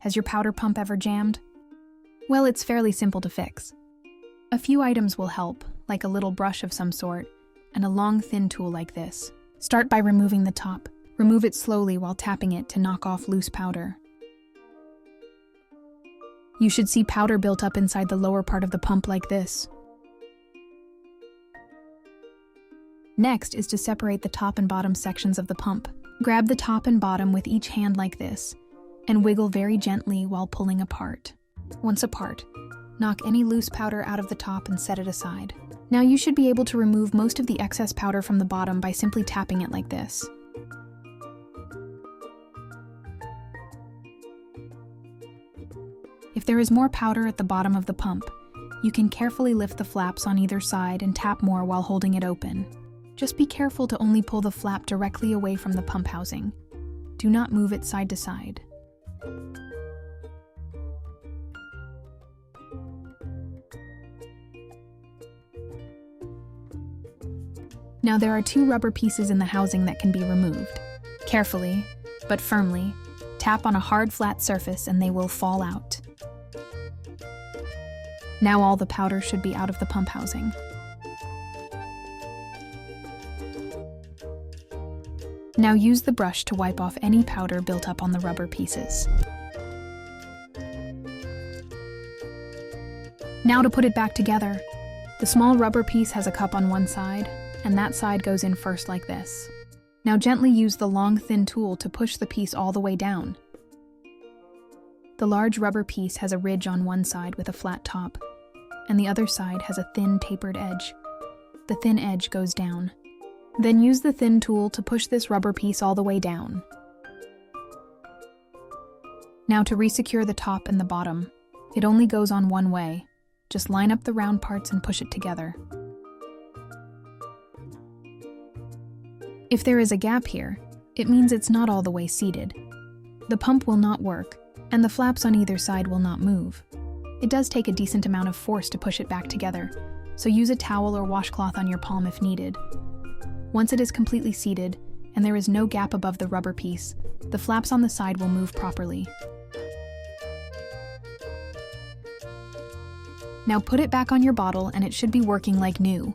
Has your powder pump ever jammed? Well, it's fairly simple to fix. A few items will help, like a little brush of some sort, and a long, thin tool like this. Start by removing the top. Remove it slowly while tapping it to knock off loose powder. You should see powder built up inside the lower part of the pump like this. Next is to separate the top and bottom sections of the pump. Grab the top and bottom with each hand like this, and wiggle very gently while pulling apart. Once apart, knock any loose powder out of the top and set it aside. Now you should be able to remove most of the excess powder from the bottom by simply tapping it like this. If there is more powder at the bottom of the pump, you can carefully lift the flaps on either side and tap more while holding it open. Just be careful to only pull the flap directly away from the pump housing. Do not move it side to side. Now there are 2 rubber pieces in the housing that can be removed. Carefully, but firmly, tap on a hard flat surface and they will fall out. Now all the powder should be out of the pump housing. Now use the brush to wipe off any powder built up on the rubber pieces. Now to put it back together. The small rubber piece has a cup on one side, and that side goes in first like this. Now gently use the long, thin tool to push the piece all the way down. The large rubber piece has a ridge on one side with a flat top, and the other side has a thin, tapered edge. The thin edge goes down. Then use the thin tool to push this rubber piece all the way down. Now to resecure the top and the bottom, it only goes on one way. Just line up the round parts and push it together. If there is a gap here, it means it's not all the way seated. The pump will not work, and the flaps on either side will not move. It does take a decent amount of force to push it back together, so use a towel or washcloth on your palm if needed. Once it is completely seated, and there is no gap above the rubber piece, the flaps on the side will move properly. Now put it back on your bottle and it should be working like new.